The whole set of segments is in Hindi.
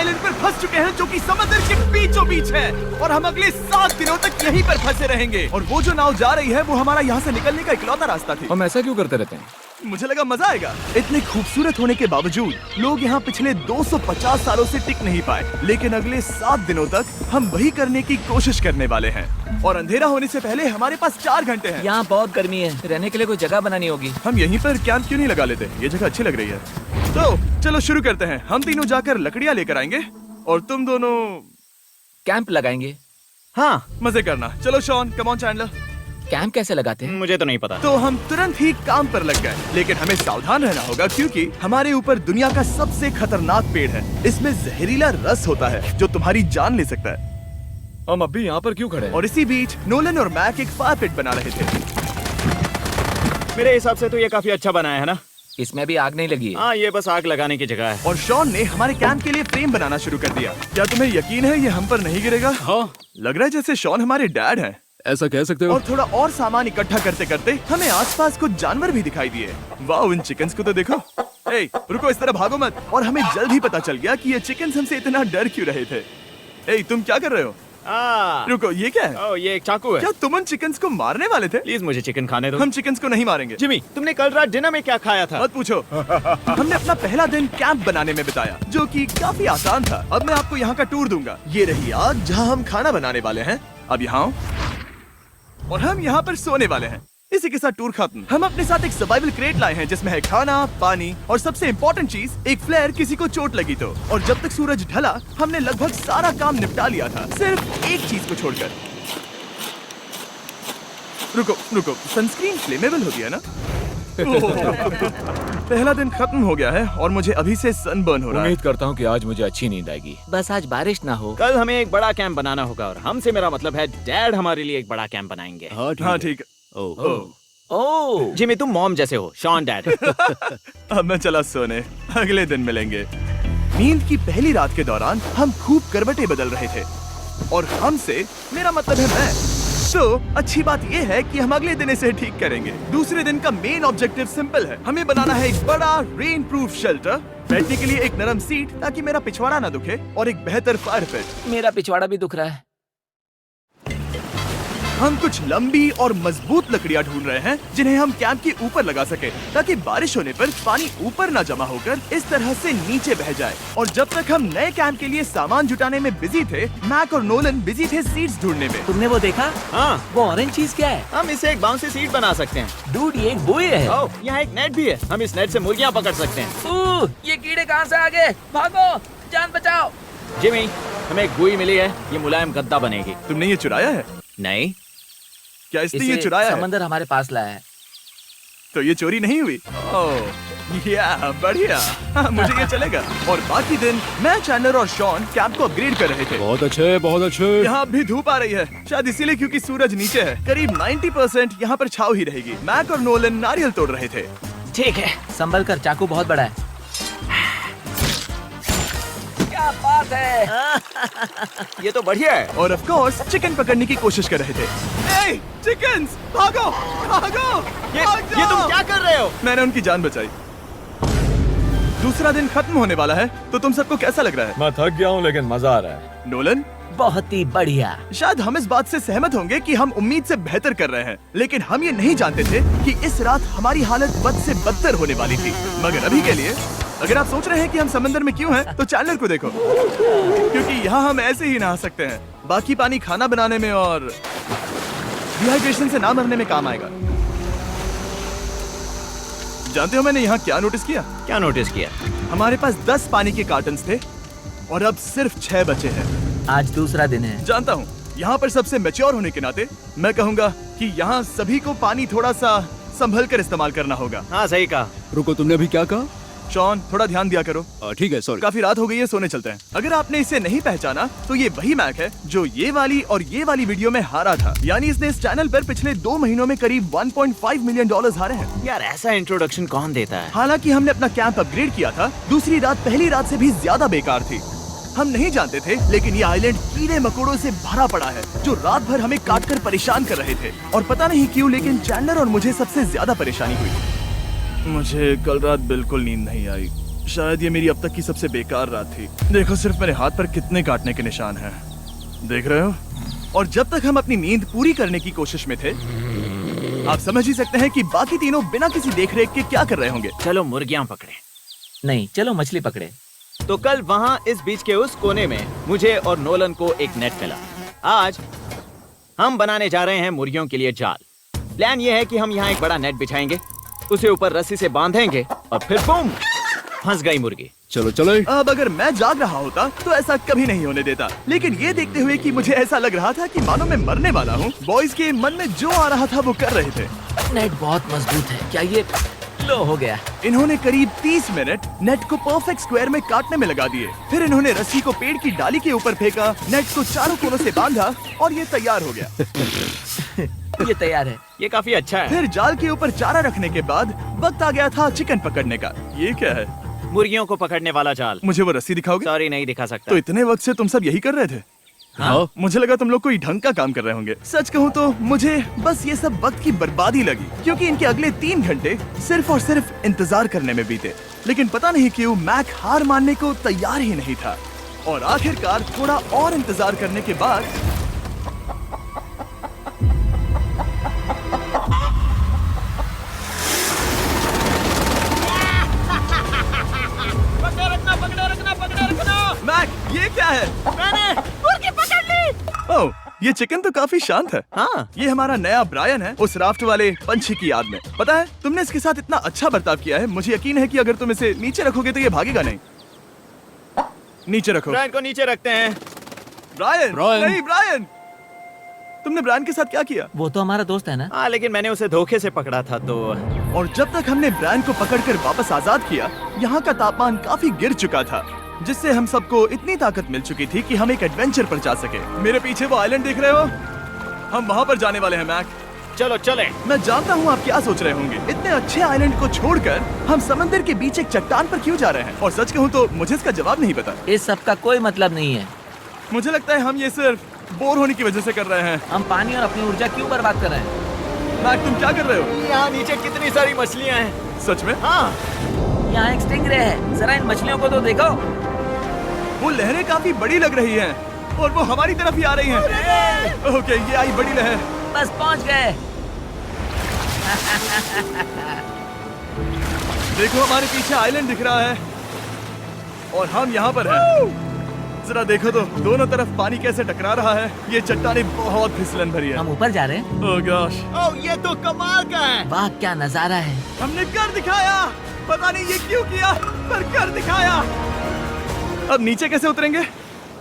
आइलैंड पर फंस चुके हैं जो कि समंदर के बीचों बीच है और हम अगले 7 दिनों तक यहीं पर फंसे रहेंगे। और वो जो नाव जा रही है वो हमारा यहाँ से निकलने का इकलौता रास्ता थी। हम ऐसा क्यों करते रहते हैं? मुझे लगा मजा आएगा। इतने खूबसूरत होने के बावजूद लोग यहाँ पिछले 250 सालों से टिक नहीं पाए, लेकिन अगले 7 दिनों तक हम वही करने की कोशिश करने वाले हैं। और अंधेरा होने से पहले हमारे पास 4 घंटे हैं। यहाँ बहुत गर्मी है, रहने के लिए कोई जगह बनानी होगी। हम यहीं पर कैंप क्यों नहीं लगा लेते? ये जगह अच्छी लग रही है। तो चलो शुरू करते हैं। हम तीनों जाकर लकड़ियाँ लेकर आएंगे और तुम दोनों कैंप लगाएंगे। हाँ, मजे करना। चलो Shawn, come on Chandler. Camp कैसे लगाते हैं? मुझे तो नहीं पता। तो हम तुरंत ही काम पर लग गए, लेकिन हमें सावधान रहना होगा क्योंकि हमारे ऊपर दुनिया का सबसे खतरनाक पेड़ है। इसमें जहरीला रस होता है जो तुम्हारी जान ले सकता है। हम अभी यहाँ पर क्यों खड़े हैं? और इसी बीच नोलन और मैक एक फायर पिट बना रहे थे। मेरे हिसाब से तो ये काफी अच्छा बनाया है ना? इसमें भी आग नहीं लगी है। हाँ, ये बस आग लगाने की जगह है। और शॉन ने हमारे कैंप के लिए फ्रेम बनाना शुरू कर दिया। क्या तुम्हें यकीन है ये हम पर नहीं गिरेगा? हाँ, लग रहा है जैसे शॉन हमारे डैड हैं। ऐसा कह सकते हो? और थोड़ा और सामान इकट्ठा करते करते हमें आसपास कुछ जानवर भी दिखाई दिए। वाह, इन चिकन्स को तो देखो। ए, रुको, इस तरह भागो मत। और हमें जल्द ही पता चल गया कि ये चिकन्स हमसे इतना डर क्यों रहे थे। ए, तुम क्या कर रहे हो? रुको, ये क्या है? ओ, ये एक चाकू है। क्या तुम उन चिकन्स को मारने वाले थे? प्लीज मुझे चिकन खाने दो। हम चिकन्स को नहीं मारेंगे। जिमी, तुमने कल रात डिनर में क्या खाया था? मत पूछो। हमने अपना पहला दिन कैंप बनाने में बिताया, जो कि काफी आसान था। अब मैं आपको यहाँ का टूर दूंगा। ये रही आग जहाँ हम खाना बनाने वाले हैं। अब यहाँ और हम यहाँ पर सोने वाले हैं। इसी के साथ टूर खत्म। हम अपने साथ एक सर्वाइवल क्रेट लाए हैं जिसमें है खाना, पानी और सबसे इम्पोर्टेंट चीज एक फ्लेयर, किसी को चोट लगी तो। और जब तक सूरज ढला हमने लगभग सारा काम निपटा लिया था, सिर्फ एक चीज को छोड़कर। रुको, सनस्क्रीन फ्लेमेबल होती है ना? पहला दिन खत्म हो गया है और मुझे अभी से सनबर्न हो रहा है। उम्मीद करता हूँ कि आज मुझे अच्छी नींद आएगी। बस आज बारिश ना हो। कल हमें एक बड़ा कैंप बनाना होगा और हमसे मेरा मतलब है डैड हमारे लिए एक बड़ा कैंप बनाएंगे। हाँ ठीक है। ओह, जिमी, तुम मॉम जैसे हो। Shawn dad. अब मैं चला सोने, अगले दिन मिलेंगे। नींद की पहली रात के दौरान हम खूब करवटें बदल रहे थे और हमसे मेरा मतलब है मैं। तो अच्छी बात यह है कि हम अगले दिन इसे ठीक करेंगे। दूसरे दिन का मेन ऑब्जेक्टिव सिंपल है। हमें बनाना है एक बड़ा रेन प्रूफ शेल्टर, बैठने के लिए एक नरम सीट ताकि मेरा पिछवाड़ा ना दुखे और एक बेहतर फायर पिट। मेरा पिछवाड़ा भी दुख रहा है। हम कुछ लंबी और मजबूत लकड़ियां ढूंढ रहे हैं जिन्हें हम कैंप के ऊपर लगा सके ताकि बारिश होने पर पानी ऊपर ना जमा होकर इस तरह से नीचे बह जाए। और जब तक हम नए कैंप के लिए सामान जुटाने में बिजी थे, मैक और नोलन बिजी थे सीड्स ढूंढने में। तुमने वो देखा? हाँ, वो ऑरेंज चीज क्या है? हम इसे एक बाउंसी सीट बना सकते हैं। डूड, ये एक बुए है। ओह, यहाँ एक नेट भी है। हम इस नेट से मुर्गियाँ पकड़ सकते हैं। ये कीड़े कहाँ से आ गए? भागो, जान बचाओ। जिमी, हमें एक बुई मिली है। ये मुलायम गद्दा बनेगी। तुमने ये चुराया है? नहीं, क्या इसने ये चुराया है? समंदर हमारे पास लाया है। तो ये चोरी नहीं हुई? ओह, या बढ़िया। मुझे ये चलेगा। और बाकी दिन मैं, चैंडलर और शॉन कैंप को अपग्रेड कर रहे थे। बहुत अच्छे, बहुत अच्छे। यहाँ भी धूप आ रही है, शायद इसीलिए क्योंकि सूरज नीचे है। करीब 90% यहाँ पर छाव ही रहेगी। मैक और नोलन नारियल तोड़ रहे थे। ठीक है, संभल कर, चाकू बहुत बड़ा है। क्या बात है। ये तो बढ़िया है। और ऑफ कोर्स चिकन पकड़ने की कोशिश कर रहे थे। ए, चिकन्स, भागो, भागो, ये तुम क्या कर रहे हो? मैंने उनकी जान बचाई। दूसरा दिन खत्म होने वाला है, तो तुम सबको कैसा लग रहा है? मैं थक गया हूँ लेकिन मजा आ रहा है। नोलन, बहुत ही बढ़िया। शायद हम इस बात से सहमत होंगे कि हम उम्मीद से बेहतर कर रहे हैं, लेकिन हम ये नहीं जानते थे कि इस रात हमारी हालत बद से बदतर होने वाली थी। मगर अभी के लिए अगर आप सोच रहे हैं कि हम समंदर में क्यों हैं, तो चैंडलर को देखो, क्योंकि यहाँ हम ऐसे ही नहा सकते हैं। बाकी पानी खाना बनाने में और डिहाइड्रेशन से ना मरने में काम आएगा। जानते हो मैंने यहाँ क्या नोटिस किया? क्या नोटिस किया? हमारे पास 10 पानी के कार्टन्स थे और अब सिर्फ 6 बचे हैं। आज दूसरा दिन है। जानता हूँ, यहाँ पर सबसे मैच्योर होने के नाते मैं कहूँगा कि यहाँ सभी को पानी थोड़ा सा संभल कर इस्तेमाल करना होगा। हाँ, सही कहा। रुको, तुमने अभी क्या कहा? शॉन, थोड़ा ध्यान दिया करो। ठीक है, सॉरी। काफी रात हो गई है, सोने चलते हैं। अगर आपने इसे नहीं पहचाना तो ये वही मैक है जो ये वाली और ये वाली वीडियो में हारा था। यानी इसने इस चैनल पर पिछले 2 महीनों में करीब $1.5 मिलियन हारे हैं। यार, ऐसा इंट्रोडक्शन कौन देता है? हालांकि हमने अपना कैंप अपग्रेड किया था, दूसरी रात पहली रात से भी ज्यादा बेकार थी। हम नहीं जानते थे, लेकिन ये आइलैंड कीड़े मकोड़ों से भरा पड़ा है जो रात भर हमें काट कर परेशान कर रहे थे। और पता नहीं क्यों, लेकिन चैंडलर और मुझे सबसे ज्यादा परेशानी हुई। मुझे कल रात बिल्कुल नींद नहीं आई। शायद ये मेरी अब तक की सबसे बेकार रात थी। देखो सिर्फ मेरे हाथ पर कितने काटने के निशान हैं। देख रहे हो? और जब तक हम अपनी नींद पूरी करने की कोशिश में थे, आप समझ ही सकते हैं कि बाकी तीनों बिना किसी देखरेख के क्या कर रहे होंगे। चलो मुर्गियां पकड़े। नहीं, चलो मछली पकड़े। तो कल वहाँ इस बीच के उस कोने में मुझे और नोलन को एक नेट मिला। आज हम बनाने जा रहे हैं मुर्गियों के लिए जाल। प्लान ये है कि हम यहाँ एक बड़ा नेट बिछाएंगे, उसे ऊपर रस्सी से बांधेंगे और फिर बूम, फंस गई मुर्गी। चलो चलो। अब अगर मैं जाग रहा होता तो ऐसा कभी नहीं होने देता, लेकिन ये देखते हुए कि मुझे ऐसा लग रहा था कि मानो मैं मरने वाला हूँ, बॉयज के मन में जो आ रहा था वो कर रहे थे। नेट बहुत मजबूत है। क्या ये लो हो गया? इन्होंने करीब 30 मिनट नेट को परफेक्ट स्क्वायर में काटने में लगा दिए। फिर इन्होंने रस्सी को पेड़ की डाली के ऊपर फेंका, नेट को चारों कोनों से बांधा और ये तैयार हो गया। ये तैयार है। ये काफी अच्छा है। फिर जाल के ऊपर चारा रखने के बाद वक्त आ गया था चिकन पकड़ने का। ये क्या है? मुर्गियों को पकड़ने वाला जाल। मुझे वो रस्सी दिखाओगे? सॉरी, नहीं दिखा सकता। तो इतने वक्त से तुम सब यही कर रहे थे? हाँ? मुझे लगा तुम लोग कोई ढंग का काम कर रहे होंगे। सच कहूँ तो मुझे बस ये सब वक्त की बर्बादी लगी, क्योंकि इनके अगले 3 घंटे सिर्फ और सिर्फ इंतजार करने में बीते। लेकिन पता नहीं क्यों मैक हार मानने को तैयार ही नहीं था, और आखिरकार थोड़ा और इंतजार करने के बाद मैक, ये क्या है? मैंने मुर्गी पकड़ ली। ओह, ये चिकन तो काफी शांत है। हाँ, ये हमारा नया ब्रायन है, उस राफ्ट वाले पंछी की याद में। पता है, तुमने इसके साथ इतना अच्छा बर्ताव किया है, मुझे यकीन है कि अगर तुम इसे नीचे रखोगे तो ये भागेगा नहीं। नीचे रखो। ब्रायन को नीचे रखते हैं। Brian, Brian. नहीं ब्रायन। तुमने ब्रायन के साथ क्या किया? वो तो हमारा दोस्त है ना। हाँ, लेकिन मैंने उसे धोखे से पकड़ा था तो। और जब तक हमने ब्रायन को पकड़कर वापस आजाद किया, यहाँ का तापमान काफी गिर चुका था, जिससे हम सबको इतनी ताकत मिल चुकी थी कि हम एक एडवेंचर पर जा सके। मेरे पीछे वो आइलैंड देख रहे हो? हम वहाँ पर जाने वाले हैं मैक। चलो चले। मैं जानता हूँ आप क्या सोच रहे होंगे, इतने अच्छे आइलैंड को छोड़कर हम समंदर के बीच एक चट्टान पर क्यों जा रहे हैं? और सच कहूँ तो मुझे इसका जवाब नहीं पता। इस सब का कोई मतलब नहीं है। मुझे लगता है हम ये सिर्फ बोर होने की वजह से कर रहे हैं। हम पानी और अपनी ऊर्जा क्यों बर्बाद कर रहे हैं? मैक, तुम क्या कर रहे हो? यहाँ नीचे कितनी सारी मछलियाँ हैं। सच में? हाँ, यहाँ एक स्टिंगरे है। जरा इन मछलियों को तो देखो। वो लहरें काफी बड़ी लग रही हैं, और वो हमारी तरफ ही आ रही हैं। ओके, ये आई बड़ी लहर। बस पहुँच गए। देखो, हमारे पीछे आइलैंड दिख रहा है और हम यहाँ पर हैं। जरा देखो तो, दोनों तरफ पानी कैसे टकरा रहा है। ये चट्टानें बहुत फिसलन भरी है। हम ऊपर जा रहे हैं। ओह गॉश, ओह, ये तो कमाल का है। वाह, क्या नजारा है। हमने कर दिखाया। पता नहीं ये क्यों किया, पर कर दिखाया। अब नीचे कैसे उतरेंगे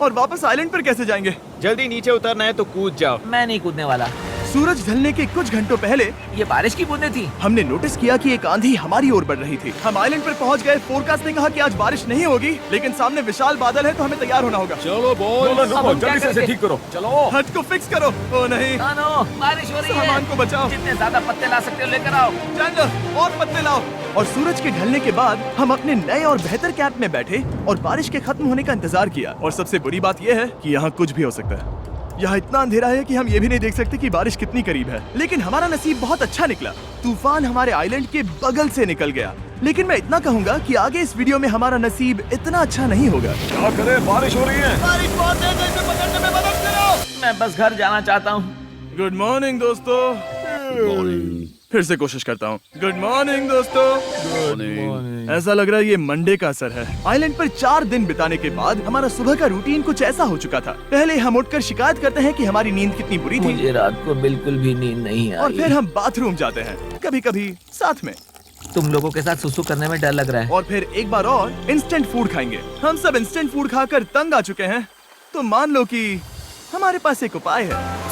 और वापस आइलैंड पर कैसे जाएंगे? जल्दी नीचे उतरना है तो कूद जाओ। मैं नहीं कूदने वाला। सूरज ढलने के कुछ घंटों पहले ये बारिश की बूंदें थी। हमने नोटिस किया कि एक आंधी हमारी ओर बढ़ रही थी। हम आइलैंड पर पहुंच गए। फोरकास्ट ने कहा कि आज बारिश नहीं होगी, लेकिन सामने विशाल बादल है, तो हमें तैयार होना होगा। चलो बॉय, अब हम क्या करेंगे? ठीक करो। चलो। हट को फिक्स करो। ओ नहीं, नो, बारिश हो रही है। सामान को बचाओ। जितने ज्यादा पत्ते ला सकते हो लेकर आओ। चैंडलर, और पत्ते लाओ। और सूरज के ढलने के बाद हम अपने नए और बेहतर कैंप में बैठे और बारिश के खत्म होने का इंतजार किया। और सबसे बुरी बात यह है कि यहाँ कुछ भी हो सकता है। यहाँ इतना अंधेरा है कि हम ये भी नहीं देख सकते कि बारिश कितनी करीब है। लेकिन हमारा नसीब बहुत अच्छा निकला। तूफान हमारे आइलैंड के बगल से निकल गया। लेकिन मैं इतना कहूँगा कि आगे इस वीडियो में हमारा नसीब इतना अच्छा नहीं होगा। क्या करें, बारिश हो रही है। बारिश बहुत तेज है, इसे पकड़ने में मदद करो। मैं बस घर जाना चाहता हूँ। गुड मॉर्निंग दोस्तों। फिर से कोशिश करता हूँ। गुड मॉर्निंग दोस्तों। ऐसा लग रहा है ये मंडे का असर है। आइलैंड पर 4 दिन बिताने के बाद हमारा सुबह का रूटीन कुछ ऐसा हो चुका था। पहले हम उठकर शिकायत करते हैं कि हमारी नींद कितनी बुरी थी, मुझे रात को बिल्कुल भी नींद नहीं आई। और फिर हम बाथरूम जाते हैं, कभी कभी साथ में। तुम लोगों के साथ सुसु करने में डर लग रहा है। और फिर एक बार और इंस्टेंट फूड खाएंगे। हम सब इंस्टेंट फूड खाकर तंग आ चुके हैं, तो मान लो कि हमारे पास एक उपाय है।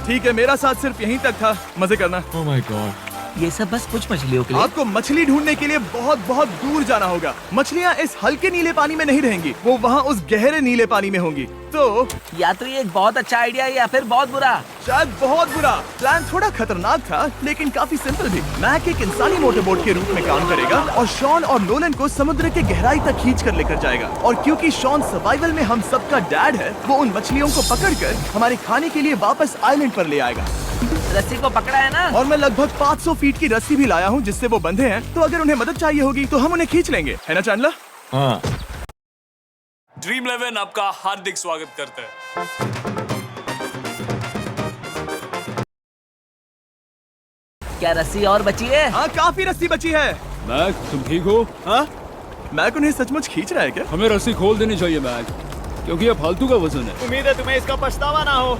ठीक है, मेरा साथ सिर्फ यहीं तक था। मजे करना। Oh my God. ये सब बस कुछ मछलियों के लिए। आपको मछली ढूंढने के लिए बहुत बहुत दूर जाना होगा। मछलियाँ इस हल्के नीले पानी में नहीं रहेंगी, वो वहाँ उस गहरे नीले पानी में होंगी। तो या तो ये एक बहुत अच्छा आइडिया है या फिर बहुत बुरा। शायद बहुत बुरा। प्लान थोड़ा खतरनाक था, लेकिन काफी सिंपल भी। मैक एक इंसानी मोटरबोट के रूप में काम करेगा और शॉन और नोलन को समुद्र के गहराई तक खींच कर लेकर जाएगा। और क्योंकि शॉन सर्वाइवल में हम सबका डैड है, वो उन मछलियों को पकड़कर हमारे खाने के लिए वापस आइलैंड पर ले आएगा। रस्सी को पकड़ा है ना? और मैं लगभग 500 फीट की रस्सी भी लाया हूँ जिससे वो बंधे हैं, तो अगर उन्हें मदद चाहिए होगी तो हम उन्हें खींच लेंगे, है ना चैंडलर? हाँ। ड्रीम 11 आपका हार्दिक स्वागत करता है। क्या रस्सी और बची है? हाँ, काफी रस्सी बची है। मैक, तुम ठीक हो? हाँ, मैक उन्हें सचमुच खींच रहा है क्या? हमें रस्सी खोल देनी चाहिए मैक, क्योंकि ये फालतू का वजन है। उम्मीद है तुम्हें इसका पछतावा ना हो।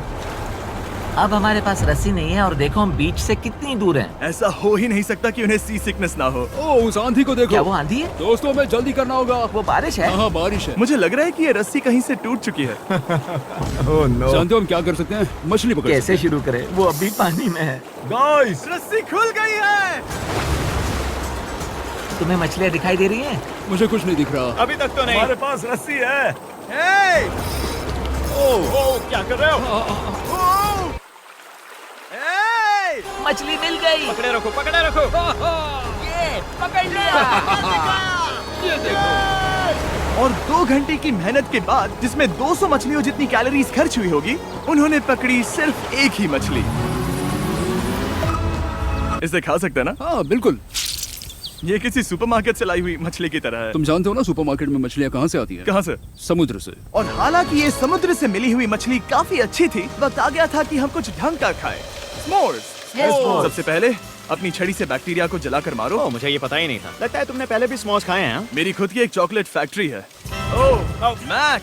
अब हमारे पास रस्सी नहीं है और देखो हम बीच से कितनी दूर हैं। ऐसा हो ही नहीं सकता कि उन्हें सी सिकनेस ना हो। ओ, उस आंधी को देखो। क्या वो आंधी है? दोस्तों, हमें जल्दी करना होगा। वो बारिश है? हाँ, बारिश है। मुझे लग रहा है कि ये रस्सी कहीं से टूट चुकी है। जानते हो हम क्या कर सकते हैं? मछली पकड़ सकते कैसे शुरू करें? वो अभी पानी में है। गाइस, रस्सी खुल गई है। तुम्हें मछलियाँ दिखाई दे रही हैं? मुझे कुछ नहीं दिख रहा। अभी तक तो नहीं। पास रस्सी है। हे! ओ, क्या कर रहे हो? हे! मछली मिल गई। पकड़े रखो, पकड़े रखो। ये पकड़ लिया। ये देखो। और 2 घंटे की मेहनत के बाद, जिसमें 200 मछलियों जितनी कैलोरीज खर्च हुई होगी, उन्होंने पकड़ी सिर्फ एक ही मछली। इसे खा सकते हैं ना? हाँ, बिल्कुल। ये किसी सुपरमार्केट से लाई हुई मछली की तरह है। तुम जानते हो ना सुपरमार्केट में मछलियाँ कहाँ से आती है? कहाँ से? समुद्र से। और हालांकि ये समुद्र से मिली हुई मछली काफी अच्छी थी, वक्त आ गया था कि हम कुछ ढंग का खाएं। S'mores। सबसे पहले अपनी छड़ी से बैक्टीरिया को जलाकर मारो। ओ, मुझे ये पता ही नहीं था। लगता है तुमने पहले भी स्मोस खाए हैं। हाँ? मेरी खुद की एक चॉकलेट फैक्ट्री है। ओह, मैक,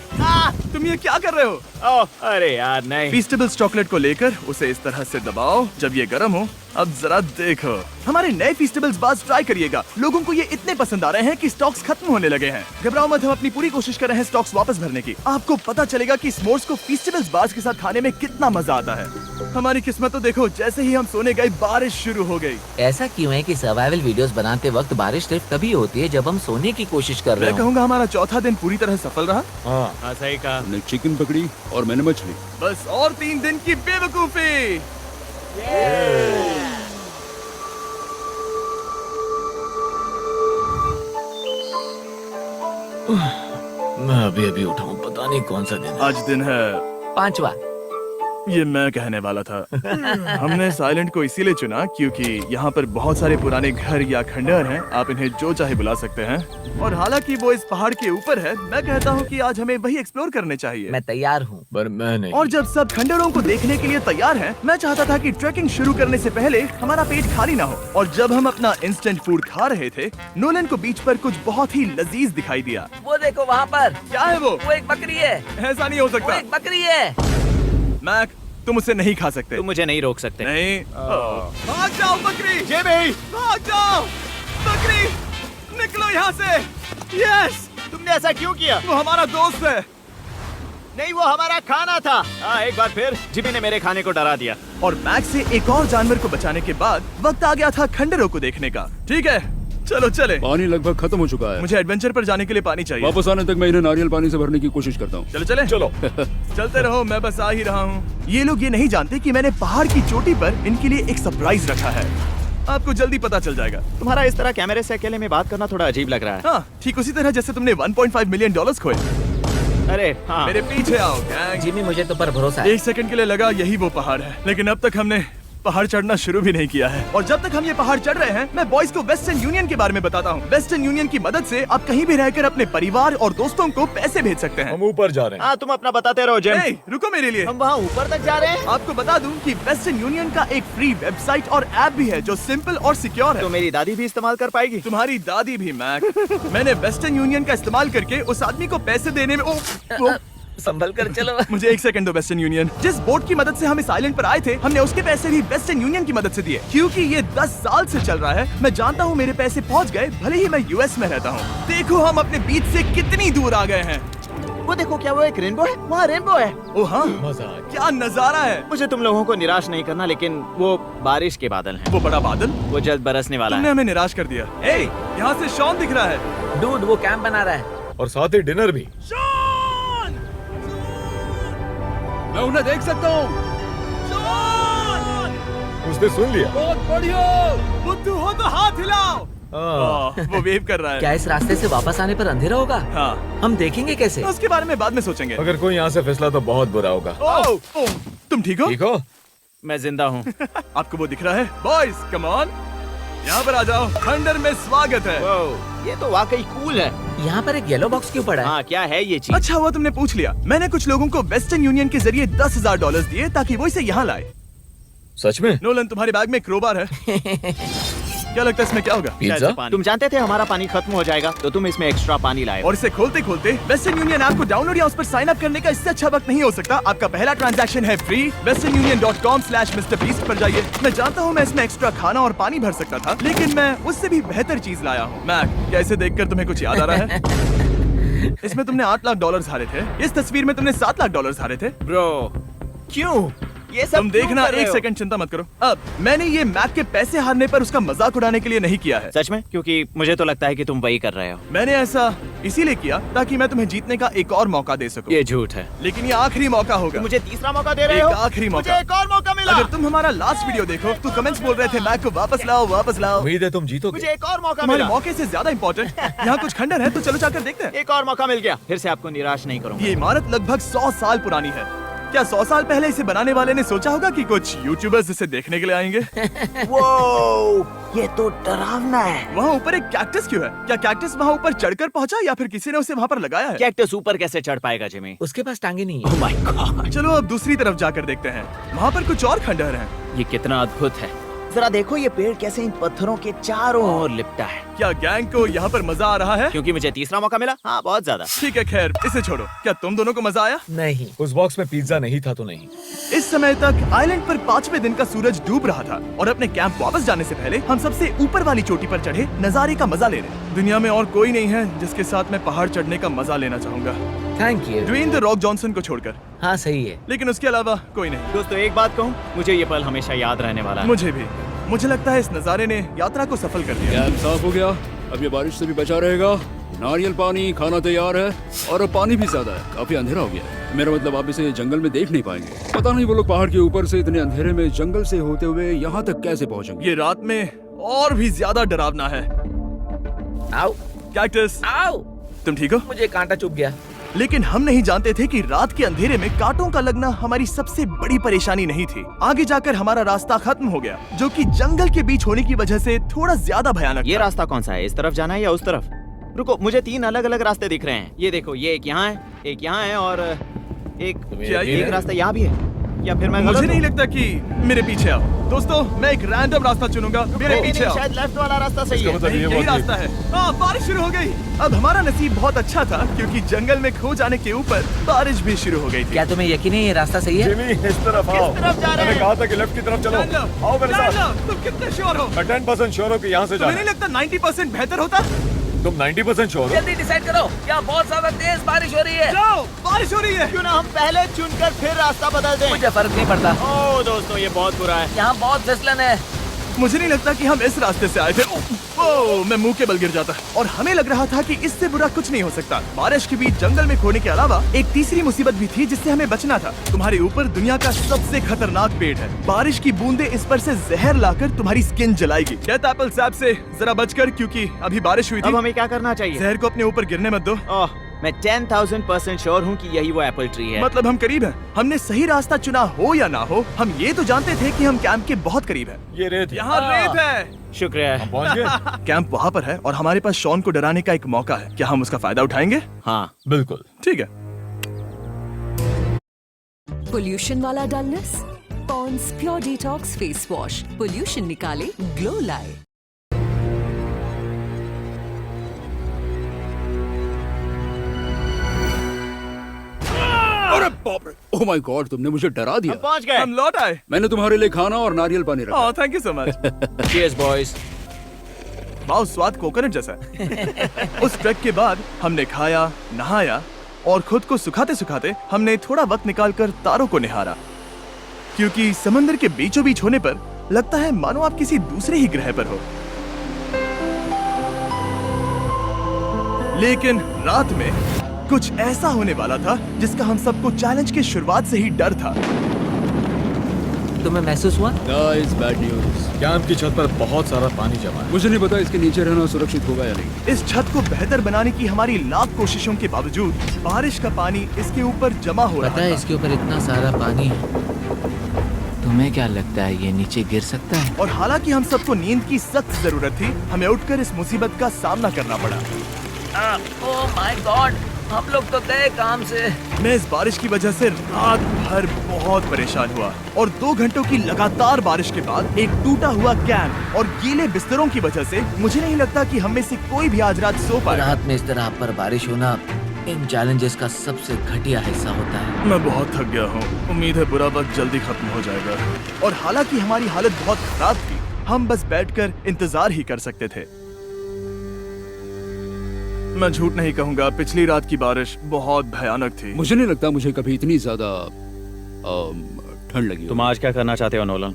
तुम ये क्या कर रहे हो? ओह, अरे यार नहीं। फीस्टेबल्स चॉकलेट को लेकर उसे इस तरह से दबाओ जब ये गर्म हो। अब जरा देखो, हमारे नए फीस्टेबल्स बार्स ट्राई करिएगा। लोगों को ये इतने पसंद आ रहे हैं कि स्टॉक्स खत्म होने लगे हैं। घबराओ मत, हम अपनी पूरी कोशिश कर रहे हैं स्टॉक्स वापस भरने की। आपको पता चलेगा कि स्मोर्स को फीस्टेबल्स बार्स के साथ खाने में कितना मजा आता है। हमारी किस्मत तो देखो, जैसे ही हम सोने गए बारिश शुरू हो गई। ऐसा क्यों है कि सर्वाइवल वीडियोस बनाते वक्त बारिश सिर्फ तभी होती है जब हम सोने की कोशिश कर रहे मैं हो? कहूँगा हमारा चौथा दिन पूरी तरह सफल रहा। हाँ, सही कहा। हमने चिकन पकड़ी और मैंने मछली। बस और 3 दिन की बेवकूफी। मैं अभी अभी उठा हूँ, पता नहीं कौन सा दिन है। आज दिन है 5वां। ये मैं कहने वाला था। हमने साइलेंट को इसीलिए चुना क्योंकि यहाँ पर बहुत सारे पुराने घर या खंडहर हैं। आप इन्हें जो चाहे बुला सकते हैं। और हालांकि वो इस पहाड़ के ऊपर है, मैं कहता हूँ कि आज हमें वही एक्सप्लोर करने चाहिए। मैं तैयार हूँ। पर मैं नहीं। और जब सब खंडहरों को देखने के लिए तैयार हैं, मैं चाहता था कि ट्रैकिंग शुरू करने से पहले हमारा पेट खाली ना हो। और जब हम अपना इंस्टेंट फूड खा रहे थे, नोलन को बीच पर कुछ बहुत ही लजीज दिखाई दिया। वो देखो वहाँ पर। क्या है वो? वो एक बकरी है। ऐसा नहीं हो वो सकता। एक बकरी है। मैक, तुम उसे नहीं खा सकते। तुम मुझे नहीं रोक सकते। नहीं। भाग जाओ बकरी। ये भी। भाग जाओ बकरी, निकलो यहाँ से। यस, तुमने ऐसा क्यों किया? वो हमारा दोस्त है। नहीं, वो हमारा खाना था। एक बार फिर जिमी ने मेरे खाने को डरा दिया। और मैक से एक और जानवर को बचाने के बाद वक्त आ गया था खंडहरों को देखने का। ठीक है, चलो चले। पानी लगभग खत्म हो चुका है। मुझे एडवेंचर पर जाने के लिए पानी चाहिए। वापस आने तक मैं इन्हें नारियल पानी से भरने की कोशिश करता हूँ। चलो चले। चलो चलते रहो, मैं बस आ ही रहा हूँ। ये लोग ये नहीं जानते कि मैंने पहाड़ की चोटी पर इनके लिए एक सरप्राइज रखा है। आपको जल्दी पता चल जाएगा। तुम्हारा इस तरह कैमरे से अकेले में बात करना थोड़ा अजीब लग रहा है। हाँ, ठीक उसी तरह जैसे तुमने 1.5 मिलियन डॉलर्स खोए। अरे हाँ। मेरे पीछे आओ गैंग। जिमी, मुझे तुम पर भरोसा है। 1 सेकंड के लिए लगा यही वो पहाड़ है, लेकिन अब तक हमने पहाड़ चढ़ना शुरू भी नहीं किया है। और जब तक हम ये पहाड़ चढ़ रहे हैं, मैं बॉयज को वेस्टर्न यूनियन के बारे में बताता हूँ। वेस्टर्न यूनियन की मदद से आप कहीं भी रहकर अपने परिवार और दोस्तों को पैसे भेज सकते हैं। हम ऊपर जा रहे हैं। हाँ, तुम अपना बताते रहो जेम। ए, रुको मेरे लिए। हम वहाँ ऊपर तक जा रहे हैं। आपको बता दूं कि वेस्टर्न यूनियन का एक फ्री वेबसाइट और ऐप भी है जो सिंपल और सिक्योर है। तो मेरी दादी भी इस्तेमाल कर पाएगी। तुम्हारी दादी भी मैक। मैंने वेस्टर्न यूनियन का इस्तेमाल करके उस आदमी को पैसे देने में संभल कर चलो। मुझे 1 सेकंड दो। वेस्टर्न यूनियन, जिस बोट की मदद से हम इस आइलैंड पर आए थे, हमने उसके पैसे भी वेस्टर्न यूनियन की मदद से दिए। क्योंकि ये 10 साल से चल रहा है, मैं जानता हूँ मेरे पैसे पहुँच गए, भले ही मैं यूएस में रहता हूँ। देखो हम अपने बीच से कितनी दूर आ गए हैं। वो देखो, क्या वो एक रेनबो है? वहाँ रेनबो है। ओ हाँ, क्या नजारा है। मुझे तुम लोगों को निराश नहीं करना, लेकिन वो बारिश के बादल हैं। वो बड़ा बादल, वो जल्द बरसने वाला तुमने है। हमें निराश कर दिया। ए, यहाँ से शॉन दिख रहा है। डूड, वो कैंप बना रहा है। और साथ ही डिनर भी। शॉन! मैं उन्हें देख सकता हूँ। शॉन! उसने सुन लिया। बहुत बढ़िया। बुद्धू हो तो हाथ हिलाओ। वो वेव कर रहा है। क्या इस रास्ते से वापस आने पर अंधेरा होगा? हाँ, हम देखेंगे कैसे? उसके बारे में बाद में सोचेंगे। अगर कोई यहाँ से फिसला तो बहुत बुरा होगा। तुम ठीक हो? ठीक हो? मैं जिंदा हूँ। आपको वो दिख रहा है? बॉयज कम ऑन, यहाँ पर आ जाओ, थंडर में स्वागत है। ये तो वाकई कूल है। यहाँ पर एक येलो बॉक्स क्यों पड़ा है? हाँ, क्या है ये चीज? अच्छा हुआ तुमने पूछ लिया। मैंने कुछ लोगों को वेस्टर्न यूनियन के जरिए $10,000 दिए ताकि वो इसे यहाँ लाए। सच में? नोलन, तुम्हारे बैग में क्रोबार है। क्या लगता है इसमें क्या होगा? पिज्जा? तुम जानते थे हमारा पानी खत्म हो जाएगा, तो तुम इसमें एक्स्ट्रा पानी लाए। और इसे खोलते खोलते वेस्टर्न यूनियन ऐप को डाउनलोड या उस पर साइन अप करने का इससे अच्छा वक्त नहीं हो सकता। आपका पहला ट्रांजैक्शन है फ्री। westernunion.com/MrBeast पर जाइए। मैं जानता हूँ मैं इसमें एक्स्ट्रा खाना और पानी भर सकता था, लेकिन मैं उससे भी बेहतर चीज लाया हूँ। मैक, क्या इसे देखकर तुम्हें कुछ याद आ रहा है? इसमें तुमने $8 लाख हारे थे। इस तस्वीर में तुमने $7 लाख हारे थे। ब्रो, क्यों? ये सब तुम देखना, क्यों कर रहे एक हो? सेकंड चिंता मत करो। अब मैंने ये मैक के पैसे हारने पर उसका मजाक उड़ाने के लिए नहीं किया है। सच में? क्योंकि मुझे तो लगता है कि तुम वही कर रहे हो। मैंने ऐसा इसीलिए किया ताकि मैं तुम्हें जीतने का एक और मौका दे सकूं। ये झूठ है। लेकिन ये आखिरी मौका होगा। तुम मुझे तीसरा मौका दे रहे एक हो? आखिरी मौका। मुझे एक और मौका मिला। अगर तुम हमारा लास्ट वीडियो देखो तो कमेंट्स बोल रहे थे मैक को वापस लाओ, वापस लाओ। उम्मीद है तुम जीतोगे। मुझे एक और मौका तुम्हारे मिला। मौके से ज्यादा इम्पोर्टेंट यहाँ कुछ खंडर है, तो चलो जाकर देखते हैं। एक और मौका मिल गया। फिर से आपको निराश नहीं करूंगा। ये इमारत लगभग 100 साल पुरानी है। क्या 100 साल पहले इसे बनाने वाले ने सोचा होगा कि कुछ यूट्यूबर्स इसे देखने के लिए आएंगे? वो ये तो डरावना है। वहाँ ऊपर एक कैक्टस क्यों है? क्या कैक्टस वहाँ ऊपर चढ़कर पहुँचा या फिर किसी ने उसे वहाँ पर लगाया है? कैक्टस ऊपर कैसे चढ़ पाएगा जिमी? उसके पास टांगे नहीं है। ओह माय गॉड, चलो अब दूसरी तरफ जाकर देखते हैं। वहाँ पर कुछ और खंडहर हैं। ये कितना अद्भुत है। जरा देखो ये पेड़ कैसे इन पत्थरों के चारों ओर लिपटा है। क्या गैंग को यहाँ पर मजा आ रहा है? क्योंकि मुझे तीसरा मौका मिला। हाँ, बहुत ज्यादा। ठीक है, खैर इसे छोड़ो। क्या तुम दोनों को मजा आया? नहीं। उस बॉक्स में पिज्जा नहीं था तो नहीं। इस समय तक आइलैंड पर 5वें दिन का सूरज डूब रहा था और अपने कैंप वापस जाने से पहले हम सबसे ऊपर वाली चोटी पर चढ़े नजारे का मजा ले रहे। दुनिया में और कोई नहीं है जिसके साथ मैं पहाड़ चढ़ने का मजा लेना चाहूंगा, thank you. Dwayne the Rock Johnson को छोड़कर। हाँ सही है। लेकिन उसके अलावा कोई नहीं। दोस्तों, एक बात कहूँ, मुझे ये पल हमेशा याद रहने वाला है। मुझे भी। मुझे लगता है इस नजारे ने यात्रा को सफल कर दिया। कैंप साफ हो गया, अब ये बारिश से भी बचा रहेगा। नारियल पानी, खाना तैयार है और अब पानी भी ज्यादा है। काफी अंधेरा हो गया है। मेरा मतलब आप इसे जंगल में देख नहीं पाएंगे। पता नहीं वो लोग पहाड़ के ऊपर से इतने अंधेरे में जंगल से होते हुए यहाँ तक कैसे पहुँचेंगे। ये रात में और भी ज्यादा डरावना है। आओ कैक्टस, आओ। तुम ठीक हो? मुझे कांटा चुभ गया। लेकिन हम नहीं जानते थे कि रात के अंधेरे में कांटों का लगना हमारी सबसे बड़ी परेशानी नहीं थी। आगे जाकर हमारा रास्ता खत्म हो गया, जो कि जंगल के बीच होने की वजह से थोड़ा ज्यादा भयानक ये था। रास्ता कौन सा है? इस तरफ जाना है या उस तरफ? रुको, मुझे 3 अलग अलग रास्ते दिख रहे हैं। ये देखो, ये एक यहाँ है, एक यहाँ है और क्या ये एक रास्ता यहाँ भी है। या फिर मैं मुझे गलत नहीं हूँ? लगता कि मेरे पीछे आओ। दोस्तों, मैं एक रैंडम रास्ता चुनूंगा। मेरे नहीं, पीछे नहीं, आओ। शायद लेफ्ट वाला रास्ता सही है। नहीं, यही रास्ता है। हाँ, बारिश शुरू हो गई। अब हमारा नसीब बहुत अच्छा था क्योंकि जंगल में खो जाने के ऊपर बारिश भी शुरू हो गई थी। क्या तुम्हें यकीन है ये रास्ता सही है? जिमी, इस तरफ आओ। तरफ जा रहे मैंने हैं? कहा था कि लेफ्ट की तरफ चलो। जान लो, आओ मेरे जान साथ। लो, तुम कितने श्योर हो? मैं 10% श्योर हूँ कि यहाँ से तुम्हें जाना। नहीं लगता 90% बेहतर होता? तुम 90% श्योर हो? जल्दी डिसाइड करो। क्या बहुत ज्यादा तेज बारिश हो रही है? जाओ, बारिश हो रही है। क्यों ना हम पहले चुनकर फिर रास्ता बदल दें? मुझे फर्क नहीं पड़ता। ओह दोस्तों, ये बहुत बुरा है। यहाँ बहुत फिसलन है। मुझे नहीं लगता कि हम इस रास्ते से आए थे। ओह, मैं मुंह के बल गिर जाता और हमें लग रहा था कि इससे बुरा कुछ नहीं हो सकता। बारिश के बीच जंगल में खोने के अलावा एक तीसरी मुसीबत भी थी जिससे हमें बचना था। तुम्हारे ऊपर दुनिया का सबसे खतरनाक पेड़ है। बारिश की बूंदें इस पर से जहर लाकर तुम्हारी स्किन जलाएगी। डेथ एप्पल सैप से जरा बचकर, क्योंकि अभी बारिश हुई अब थी। हमें क्या करना चाहिए? जहर को अपने ऊपर गिरने मत दो। ओह, मैं 10,000% श्योर हूँ कि यही वो एप्पल ट्री है। मतलब हम करीब हैं। हमने सही रास्ता चुना हो या ना हो, हम ये तो जानते थे कि हम कैंप के बहुत करीब हैं। ये रेत है। यहाँ रेत है। शुक्रिया। हम पहुँच गए। कैंप वहाँ पर है और हमारे पास शॉन को डराने का एक मौका है। क्या हम उसका फायदा उठाएंगे? हाँ, बिल्कुल। ठीक है। पोल्यूशन वाला dullness? Pond's pure detox face wash pollution निकाले, ग्लो लाए। अरे बाप रे, ओह माय गॉड, तुमने मुझे डरा दिया। हम पहुँच गए। हम लौट आए। मैंने तुम्हारे लिए खाना और नारियल पानी रखा। Oh, thank you so much. Cheers boys. वाह, स्वाद कोकोनट जैसा है। उस ट्रैक के बाद हमने खाया, नहाया और खुद को सुखाते सुखाते हमने थोड़ा वक्त निकालकर तारों को निहारा, क्योंकि समंदर के बीचों बीच होने पर लगता है मानो आप किसी दूसरे ही ग्रह पर हो। लेकिन रात में कुछ ऐसा होने वाला था जिसका हम सबको चैलेंज के शुरुआत से ही डर था। तुम्हें महसूस हुआ? Guys, bad news. कैंप की छत पर बहुत सारा पानी जमा है। मुझे नहीं पता इसके नीचे रहना सुरक्षित होगा या नहीं। इस छत को बेहतर बनाने की हमारी लाख कोशिशों के बावजूद बारिश का पानी इसके ऊपर जमा हो पता रहा है था। इसके ऊपर इतना सारा पानी है तो तुम्हें क्या लगता है ये नीचे गिर सकता है? और हालांकि हम सबको नींद की सख्त जरूरत थी, हमें उठकर इस मुसीबत का सामना करना पड़ा। ओह माय गॉड, हम लोग तो गए काम से। मैं इस बारिश की वजह से रात भर बहुत परेशान हुआ और 2 घंटों की लगातार बारिश के बाद एक टूटा हुआ कैंप और गीले बिस्तरों की वजह से मुझे नहीं लगता कि हम में से कोई भी आज रात सो पाएगा। रात में इस तरह पर बारिश होना इन चैलेंजेस का सबसे घटिया हिस्सा होता है। मैं बहुत थक गया हूँ। उम्मीद है बुरा वक्त जल्दी खत्म हो जाएगा। और हालांकि हमारी हालत बहुत खराब थी, हम बस बैठकर इंतजार ही कर सकते थे। मैं झूठ नहीं कहूँगा, पिछली रात की बारिश बहुत भयानक थी। मुझे नहीं लगता मुझे कभी इतनी ज्यादा ठंड लगी हो। तुम आज क्या करना चाहते हो नोलन?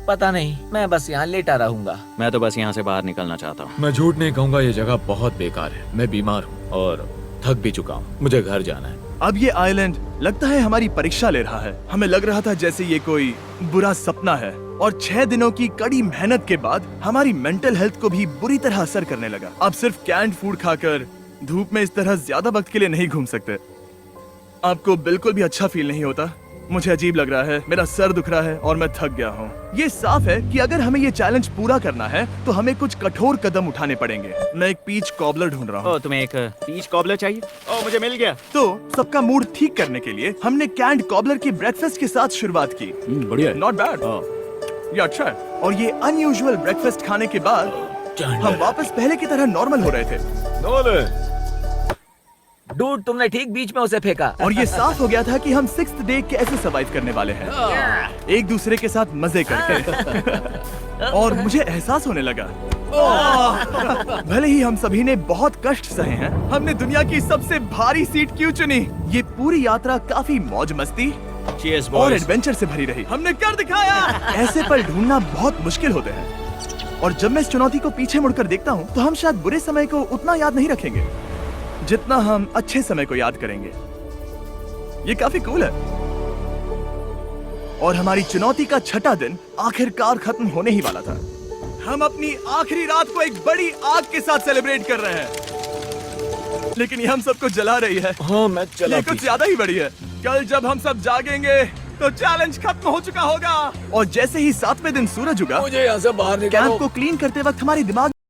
पता नहीं, मैं बस यहाँ लेटा रहूंगा। मैं तो बस यहाँ से बाहर निकलना चाहता हूँ। मैं झूठ नहीं कहूंगा, ये जगह बहुत बेकार है। मैं बीमार हूँ और थक भी चुका हूँ। मुझे घर जाना है। अब ये आइलैंड लगता है हमारी परीक्षा ले रहा है। हमें लग रहा था जैसे ये कोई बुरा सपना है और 6 दिनों की कड़ी मेहनत के बाद हमारी मेंटल हेल्थ को भी बुरी तरह असर करने लगा। अब सिर्फ कैंड फूड खाकर धूप में इस तरह ज्यादा वक्त के लिए नहीं घूम सकते। आपको बिल्कुल भी अच्छा फील नहीं होता? मुझे अजीब लग रहा है, मेरा सर दुख रहा है और मैं थक गया हूँ। ये साफ है कि अगर हमें ये चैलेंज पूरा करना है तो हमें कुछ कठोर कदम उठाने पड़ेंगे। मैं एक पीच कॉबलर ढूंढ रहा हूँ। ओह, तुम्हें एक पीच कॉबलर चाहिए? ओह, मुझे मिल गया। तो सबका मूड ठीक करने के लिए हमने कैंड कॉबलर के ब्रेकफास्ट के साथ शुरुआत की। बढ़िया है। नॉट बैड, या अच्छा। और ये अनयूजुअल ब्रेकफास्ट खाने के बाद हम वापस पहले की तरह नॉर्मल हो रहे थे। नोलन, डूड, तुमने ठीक बीच में उसे फेंका। और ये साफ हो गया था कि हम 6th डे कैसे सरवाइव करने वाले हैं, एक दूसरे के साथ मजे करके। और मुझे एहसास होने लगा, भले ही हम सभी ने बहुत कष्ट सहे हैं, हमने दुनिया की सबसे भारी सीट क्यों चुनी। ये पूरी यात्रा काफी मौज मस्ती Cheers, और boys. एडवेंचर से भरी रही। हमने कर दिखाया। ऐसे पल ढूंढना बहुत मुश्किल होते हैं और जब मैं इस चुनौती को पीछे मुड़कर देखता हूँ तो हम शायद बुरे समय को उतना याद नहीं रखेंगे जितना हम अच्छे समय को याद करेंगे। ये काफी कूल है। और हमारी चुनौती का 6ठा दिन आखिरकार खत्म होने ही वाला था। हम अपनी आखिरी रात को एक बड़ी आग के साथ सेलिब्रेट कर रहे हैं, लेकिन ये हम सबको जला रही है। हाँ मैं चला ये कुछ ज्यादा ही बड़ी है। कल जब हम सब जागेंगे तो चैलेंज खत्म हो चुका होगा। और जैसे ही 7वें दिन सूरज उगा, मुझे यहाँ से बाहर कैंप को क्लीन करते वक्त हमारे दिमाग